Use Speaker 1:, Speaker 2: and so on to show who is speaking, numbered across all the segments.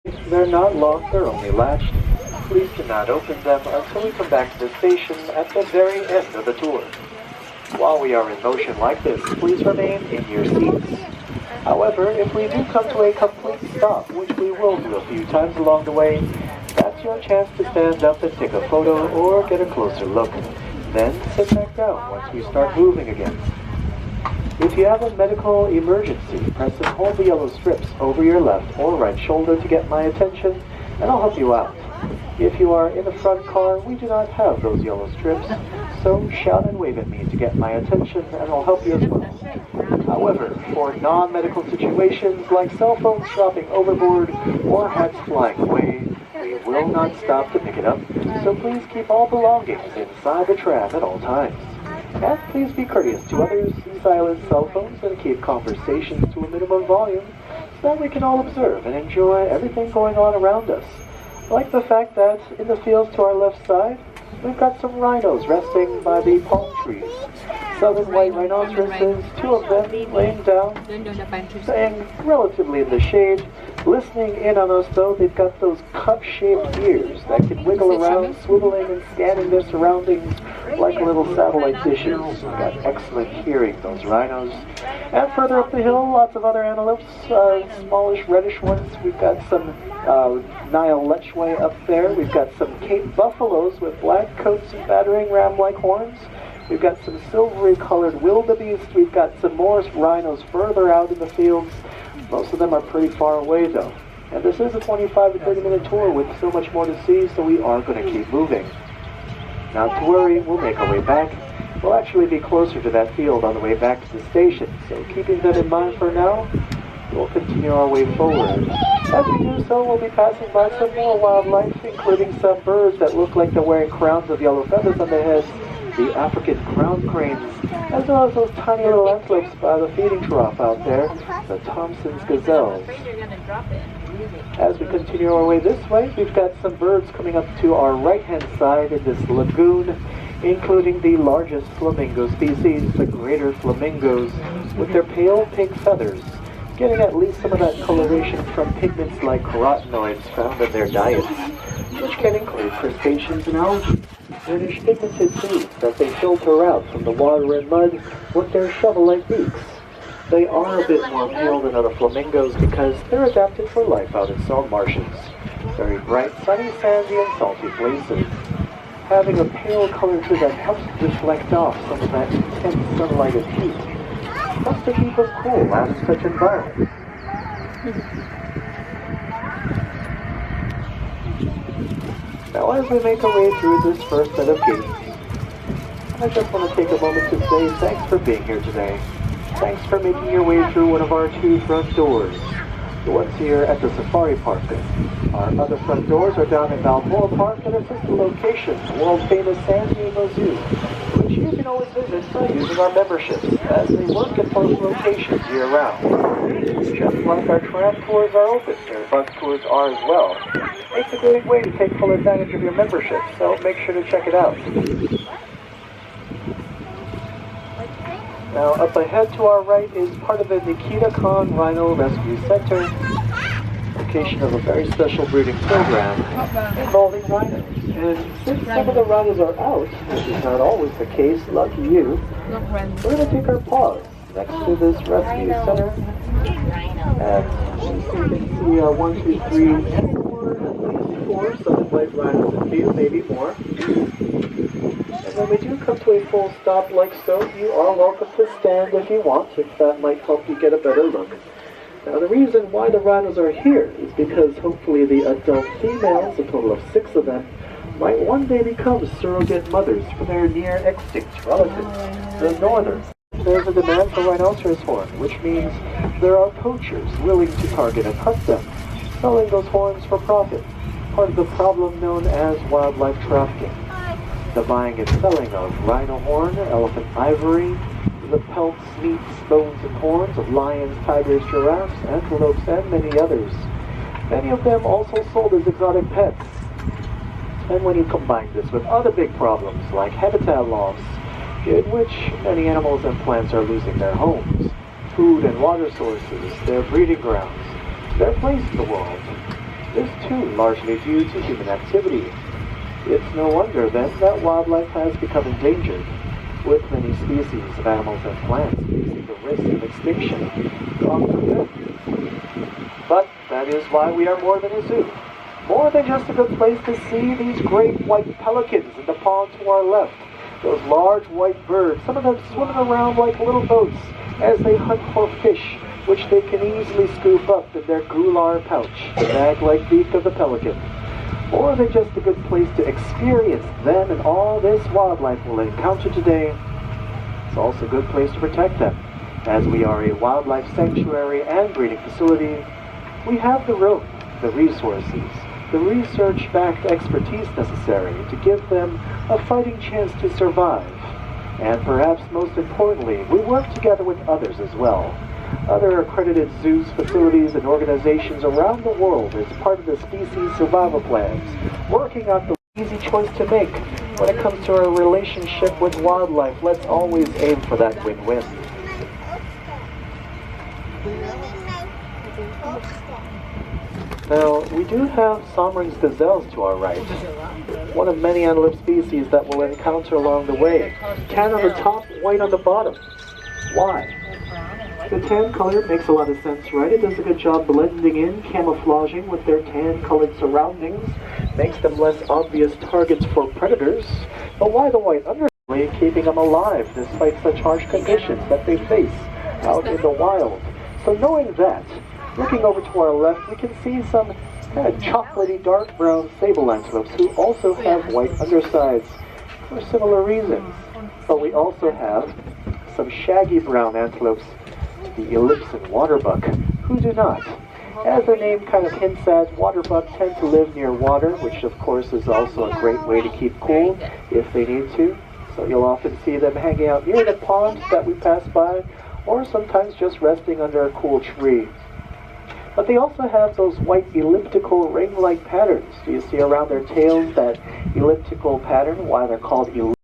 Speaker 1: They're not locked, they're only latched. Please do not open them until we come back to the station at the very end of the tour. While we are in motion like this, please remain in your seats. However, if we do come to a complete stop, which we will do a few times along the way, that's your chance to stand up and take a photo or get a closer look. Then sit back down once we start moving again. If you have a medical emergency, press and hold the yellow strips over your left or right shoulder to get my attention, and I'll help you out. If you are in the front car, we do not have those yellow strips, so shout and wave at me to get my attention, and I'll help you as well. However, for non-medical situations like cell phones dropping overboard or hats flying away, we will not stop to pick it up, so please keep all belongings inside the tram at all times. And please be courteous to others, silence cell phones, and keep conversations to a minimum volume so that we can all observe and enjoy everything going on around us. Like the fact that in the fields to our left side, we've got some rhinos resting by the palm trees. Southern white rhinoceroses, two of them laying down, staying relatively in the shade. Listening in on us though, they've got those cup-shaped ears that can wiggle around, swiveling and scanning their surroundings like little satellite dishes. We've got excellent hearing, those rhinos. And further up the hill, lots of other antelopes, smallish reddish ones. We've got some Nile lechwe up there. We've got some Cape buffaloes with black coats and battering ram-like horns. We've got some silvery colored wildebeest. We've got some more rhinos further out in the fields. Most of them are pretty far away though. And this is a 25 to 30 minute tour with so much more to see, so we are going to keep moving. Not to worry, we'll make our way back. We'll actually be closer to that field on the way back to the station, so keeping that in mind for now, we'll continue our way forward. As we do so, we'll be passing by some more wildlife, including some birds that look like they're wearing crowns of yellow feathers on their heads, the African crown cranes, as well as those tiny little antelopes by the feeding trough out there, the Thompson's gazelles. As we continue our way this way, we've got some birds coming up to our right-hand side in this lagoon, including the largest flamingo species, the greater flamingos, with their pale pink feathers, getting at least some of that coloration from pigments like carotenoids found in their diets, which can include crustaceans and algae. British pigmented foods that they filter out from the water and mud with their shovel-like beaks. They are a bit more pale than other flamingos because they're adapted for life out in salt marshes. Very bright, sunny, sandy, and salty places. Having a pale color to them helps deflect off some of that intense sunlight and heat. Helps to keep us cool out in such environments. Now as we make our way through this first set of gates, I just want to take a moment to say thanks for being here today. Thanks for making your way through one of our two front doors. The ones here at the Safari Park. Our other front doors are down at Balboa Park and our sister location, the world-famous San Diego Zoo, which you can always visit by using our memberships, as they work at both locations year-round. Just like our tram tours are open, their bus tours are as well. It's a great way to take full advantage of your membership, so make sure to check it out. Now, up ahead to our right is part of the Nikita Khan Rhino Rescue Center, location of a very special breeding program involving rhinos. And since some of the rhinos are out, which is not always the case, lucky you, we're going to take our pause next to this rescue center. And you can see 1, 2, 3, 4 southern white rhinos in view, maybe more. And when we do come to a full stop like so, you are welcome to stand if you want, if that might help you get a better look. Now the reason why the rhinos are here is because hopefully the adult females, a total of 6 of them, might one day become surrogate mothers for their near extinct relatives, the northern. There's a demand for rhinoceros horn, which means there are poachers willing to target and hunt them, selling those horns for profit, part of the problem known as wildlife trafficking. The buying and selling of rhino horn, elephant ivory, the pelts, meats, bones, and horns of lions, tigers, giraffes, antelopes, and many others. Many of them also sold as exotic pets. And when you combine this with other big problems like habitat loss, in which many animals and plants are losing their homes, food and water sources, their breeding grounds, their place in the world, This too largely due to human activity. It's no wonder then that wildlife has become endangered, with many species of animals and plants facing the risk of extinction. God forbid. But that is why we are more than a zoo. More than just a good place to see these great white pelicans in the pond to our left. Those large white birds, some of them swimming around like little boats as they hunt for fish, which they can easily scoop up in their gular pouch, the bag-like beak of the pelican. More than just a good place to experience them and all this wildlife we'll encounter today, it's also a good place to protect them. As we are a wildlife sanctuary and breeding facility, we have the room, the resources, the research-backed expertise necessary to give them a fighting chance to survive. And perhaps most importantly, we work together with others as well. Other accredited zoos, facilities, and organizations around the world as part of the species survival plans, working out the easy choice to make. When it comes to our relationship with wildlife, let's always aim for that win-win. Now, we do have Somering's gazelles to our right, one of many antelope species that we'll encounter along the way. Tan on the top, white on the bottom. Why? The tan color makes a lot of sense, right? It does a good job blending in, camouflaging with their tan-colored surroundings, makes them less obvious targets for predators. But why the white underlay, keeping them alive despite such harsh conditions that they face out in the wild? So knowing that, looking over to our left, we can see some kind of chocolatey dark brown sable antelopes who also have white undersides for similar reasons. But we also have some shaggy brown antelopes, the Ellipsan waterbuck, who do not. As their name kind of hints at, waterbuck tend to live near water, which of course is also a great way to keep cool if they need to. So you'll often see them hanging out near the ponds that we pass by, or sometimes just resting under a cool tree. But they also have those white elliptical ring-like patterns. Do you see around their tails that elliptical pattern? Why they're called elands.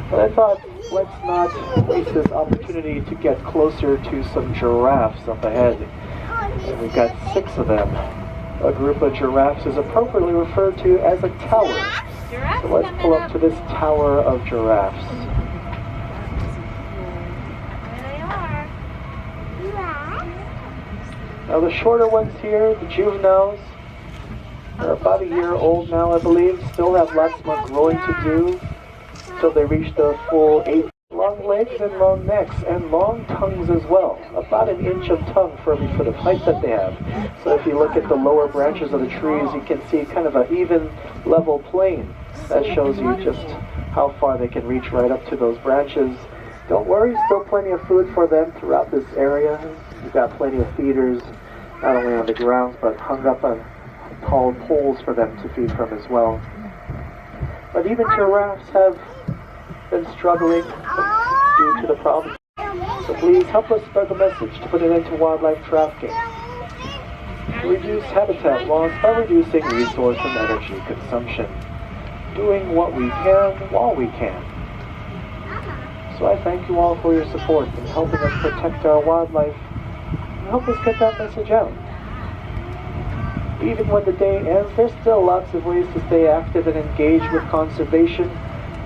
Speaker 1: But I thought, let's not waste this opportunity to get closer to some giraffes up ahead. And we've got 6 of them. A group of giraffes is appropriately referred to as a tower. So let's pull up to this tower of giraffes. Now the shorter ones here, the juveniles, are about a year old now, I believe. Still have lots more growing to do till they reach the full 8. Long legs and long necks and long tongues as well. About an inch of tongue for every foot of height that they have. So if you look at the lower branches of the trees, you can see kind of an even level plane. That shows you just how far they can reach right up to those branches. Don't worry, still plenty of food for them throughout this area. You've got plenty of feeders, not only on the ground, but hung up on tall poles for them to feed from as well. But even giraffes have been struggling due to the problem. So please help us spread the message to put an end to wildlife trafficking. To reduce habitat loss by reducing resource and energy consumption. Doing what we can while we can. So I thank you all for your support in helping us protect our wildlife and help us get that message out. Even when the day ends, there's still lots of ways to stay active and engage with conservation,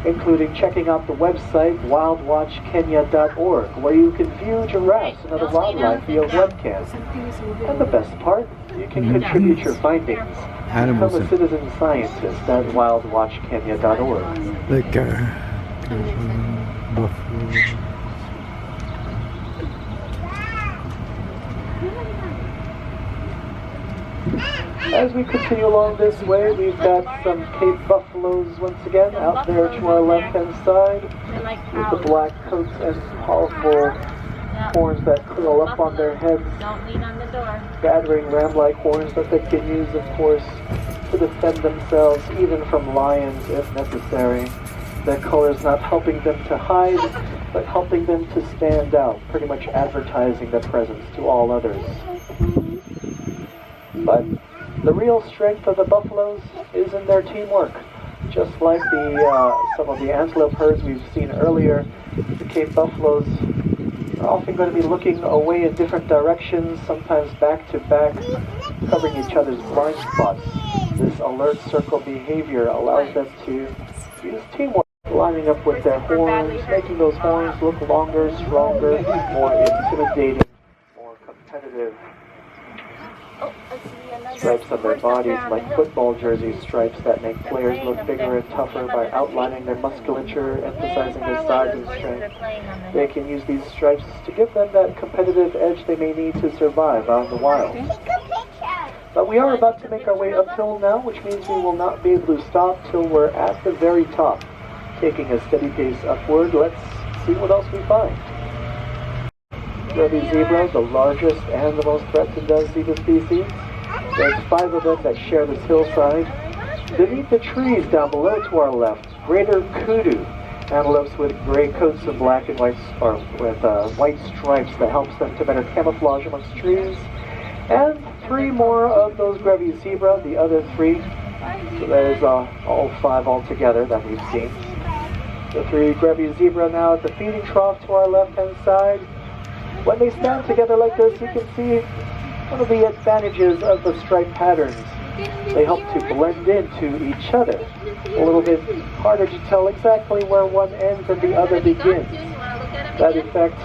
Speaker 1: including checking out the website wildwatchkenya.org, where you can view giraffes and other wildlife via webcam. And the best part, you can contribute your findings. Become a citizen scientist at wildwatchkenya.org.
Speaker 2: Like buffalo.
Speaker 1: As we continue along this way, we've got some Cape buffaloes once again out there to our left-hand side with the black coats and powerful horns that curl up on their heads, gathering ram-like horns that they can use, of course, to defend themselves even from lions if necessary. Their color is not helping them to hide, but helping them to stand out, pretty much advertising their presence to all others. But the real strength of the buffaloes is in their teamwork. Just like some of the antelope herds we've seen earlier, the Cape buffaloes are often going to be looking away in different directions, sometimes back to back, covering each other's blind spots. This alert circle behavior allows them to use teamwork, lining up with their horns, making those horns look longer, stronger, more intimidating, more competitive. Stripes on their bodies, like football jersey stripes that make players look bigger and tougher by outlining their musculature, emphasizing their size and strength. They can use these stripes to give them that competitive edge they may need to survive out in the wild. But we are about to make our way uphill now, which means we will not be able to stop till we're at the very top. Taking a steady pace upward, let's see what else we find. Grevy zebra, the largest and the most threatened of zebra species. There's 5 of them that share this hillside. Beneath the trees down below to our left, greater kudu, antelopes with gray coats and black and white, or with white stripes that helps them to better camouflage amongst trees. And 3 more of those Grevy zebra, the other 3. So there's all 5 altogether that we've seen. The 3 Grevy zebra now at the feeding trough to our left-hand side. When they stand together like this, you can see one of the advantages of the stripe patterns. They help to blend into each other. A little bit harder to tell exactly where one ends and the other begins. That effect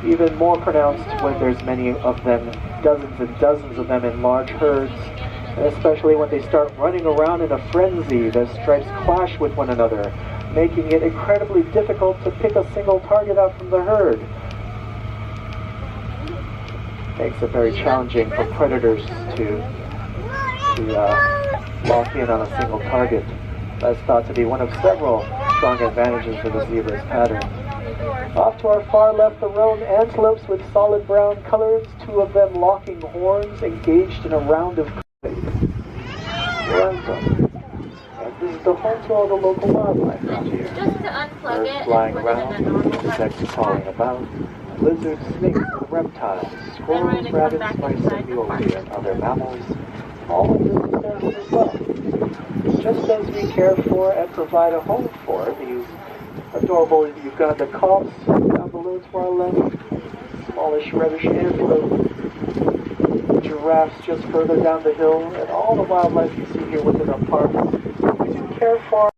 Speaker 1: even more pronounced when there's many of them, dozens and dozens of them in large herds, and especially when they start running around in a frenzy. The stripes clash with one another, making it incredibly difficult to pick a single target out from the herd. Makes it very challenging for predators to lock in on a single target. That's thought to be one of several strong advantages for the zebra's pattern. Off to our far left, the roan antelopes with solid brown colors, 2 of them locking horns, engaged in a round of culling. And this is the home to all the local wildlife out here. Birds flying around, insects crawling about, lizards, snakes, and reptiles, squirrels, rabbits, mice, and mules, and other mammals. All of this is their home as well. Just as we care for and provide a home for these adorable Uganda cobs down below to our left, smallish reddish antelope, giraffes just further down the hill, and all the wildlife you see here within our park. We do care for